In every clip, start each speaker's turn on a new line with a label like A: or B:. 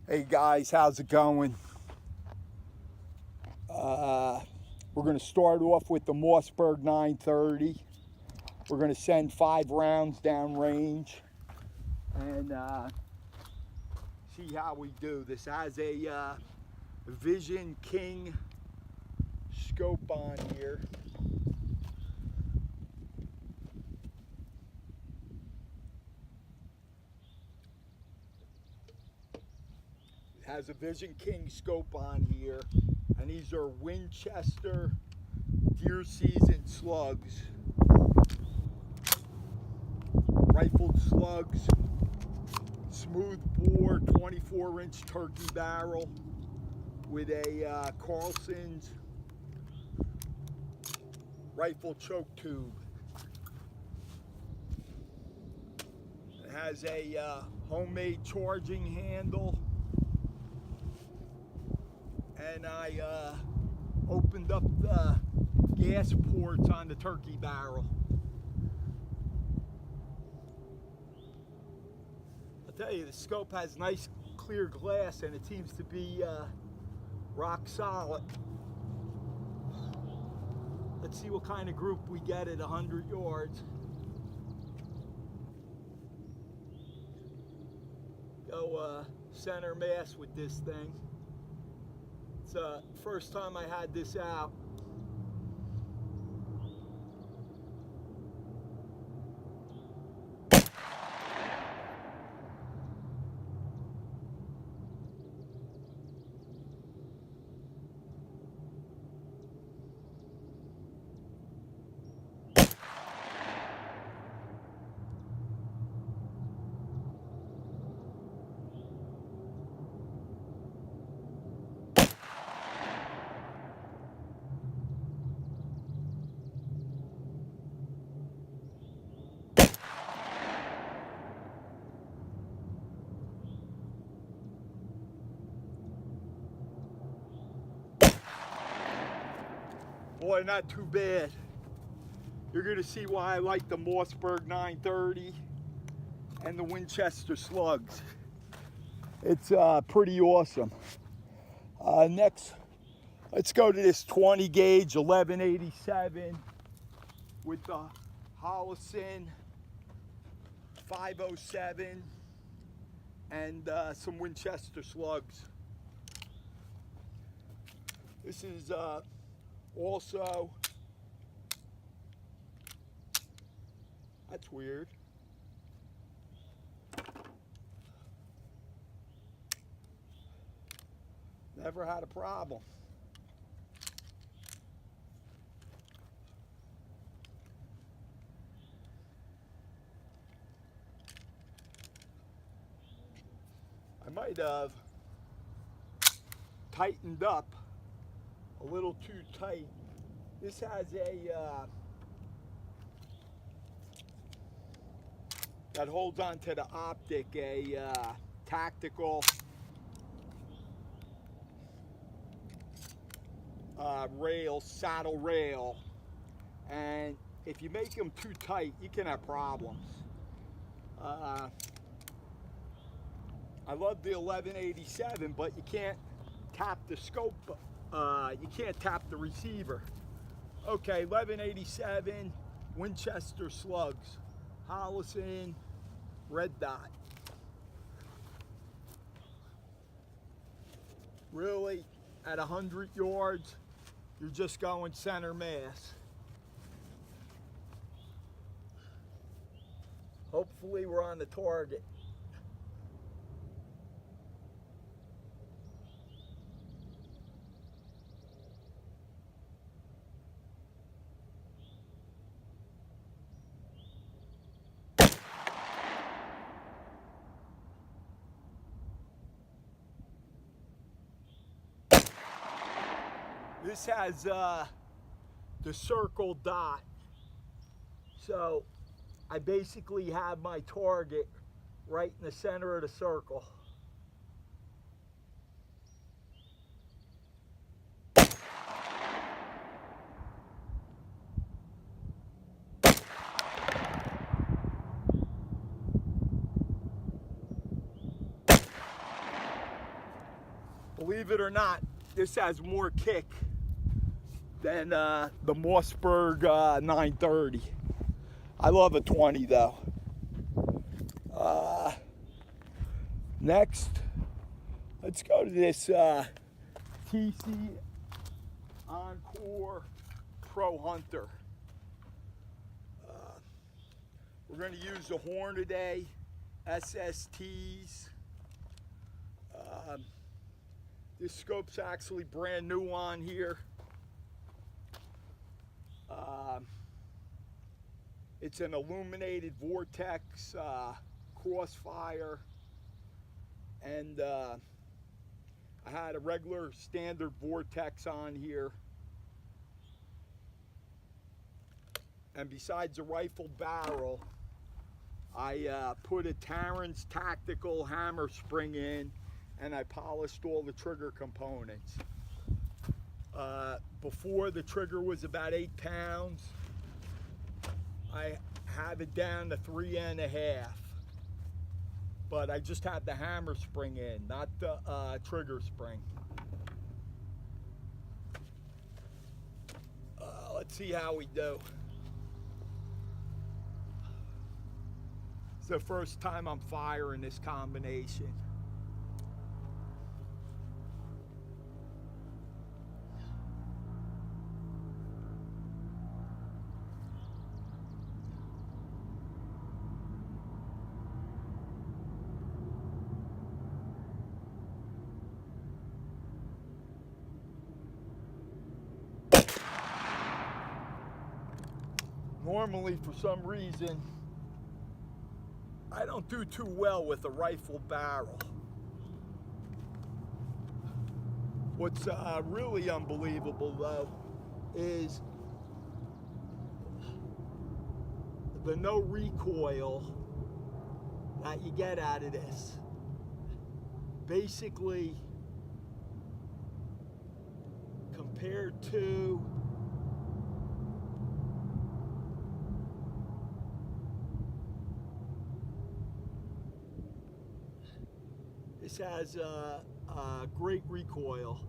A: Hey guys, how's it going? We're going to start off with the Mossberg 930. We're going to send 5 rounds down range and see how we do. This has a Vision King scope on here. It has a Vision King scope on here, and these are Winchester deer season slugs. Rifled slugs, smooth bore 24-inch turkey barrel with a Carlson's rifle choke tube. It has a homemade charging handle, and I opened up the gas ports on the turkey barrel. I'll tell you, the scope has nice clear glass and it seems to be rock solid. Let's see what kind of group we get at 100 yards. Go center mass with this thing. It's the first time I had this out. Boy, not too bad. You're gonna see why I like the Mossberg 930 and the Winchester slugs. It's pretty awesome. Next, let's go to this 20 gauge 1187 with the Hollison 507 and some Winchester slugs. This is also, that's weird. Never had a problem. I might have tightened up a little too tight. This has a that holds on to the optic, a tactical rail, saddle rail, and if you make them too tight, you can have problems. I love the 1187, but you can't tap the scope. You can't tap the receiver. Okay, 1187 Winchester slugs, Hollison red dot. Really, at 100 yards, you're just going center mass. Hopefully we're on the target. This has the circle dot. So I basically have my target right in the center of the circle. Believe it or not, this has more kick than the Mossberg 930. I love a 20 though. Next, let's go to this TC Encore Pro Hunter. We're going to use the horn today, SSTs. This scope's actually brand new on here. It's an illuminated vortex crossfire, and I had a regular standard vortex on here. And besides the rifle barrel, I put a Terran's tactical hammer spring in, and I polished all the trigger components. Before, the trigger was about 8 pounds. I have it down to 3.5, but I just had the hammer spring in, not the trigger spring. Let's see how we do. It's the first time I'm firing this combination. Normally, for some reason, I don't do too well with a rifle barrel. What's really unbelievable though is the no recoil that you get out of this. Basically, compared to this, has a great recoil.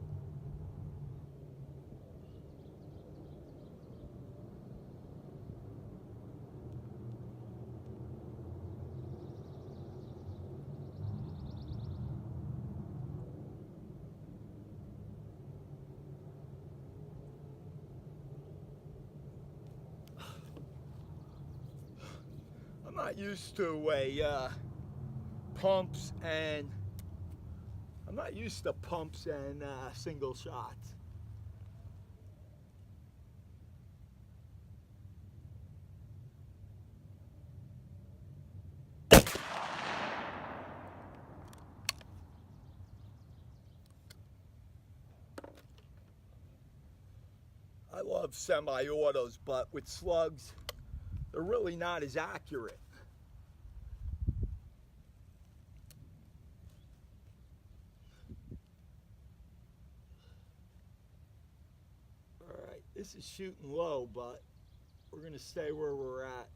A: I'm not used to pumps and single shots. I love semi-autos, but with slugs, they're really not as accurate. This is shooting low, but we're going to stay where we're at.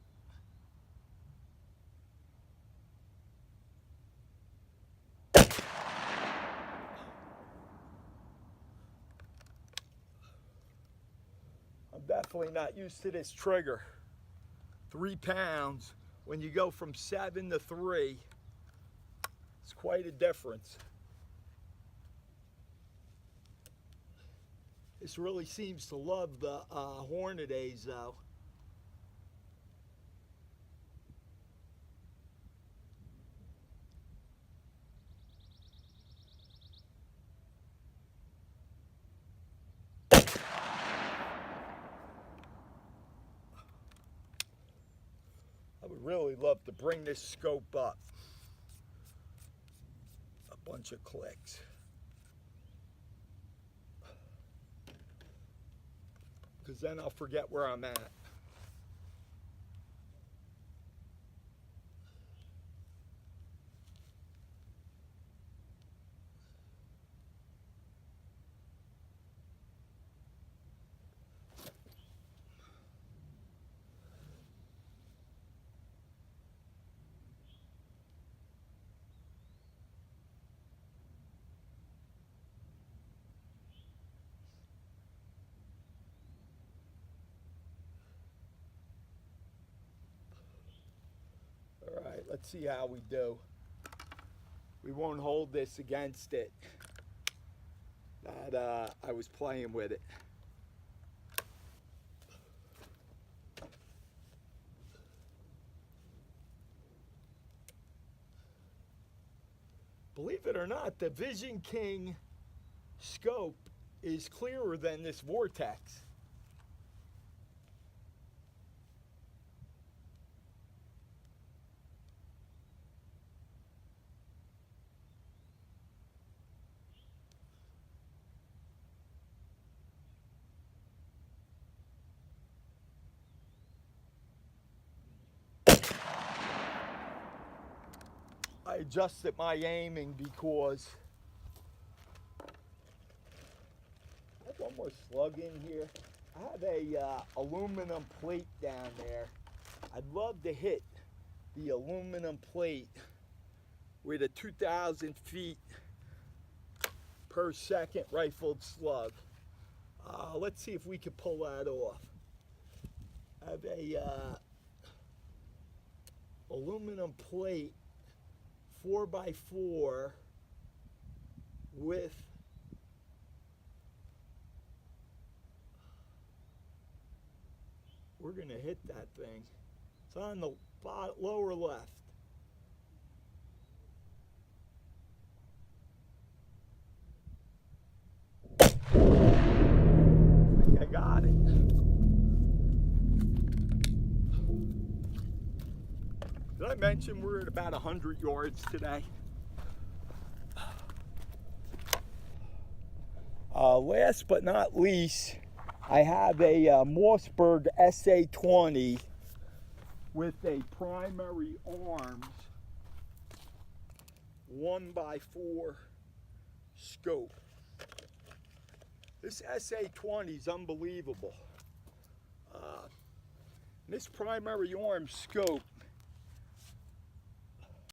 A: I'm definitely not used to this trigger. 3 pounds, when you go from 7 to 3, it's quite a difference. This really seems to love the Hornadays though. I would really love to bring this scope up. A bunch of clicks. Because then I'll forget where I'm at. let's see how we do. We won't hold this against it that I was playing with it. Believe it or not, the Vision King scope is clearer than this Vortex. I adjusted my aiming because I have one more slug in here. I have a aluminum plate down there. I'd love to hit the aluminum plate with a 2,000 feet per second rifled slug. Let's see if we can pull that off. I have a aluminum plate 4x4 with we're gonna hit that thing. It's on the lower left. I think I got it. Did I mention we're at about 100 yards today? Last but not least, I have a Mossberg SA-20 with a primary arms 1x4 scope. This SA-20 is unbelievable. This primary arms scope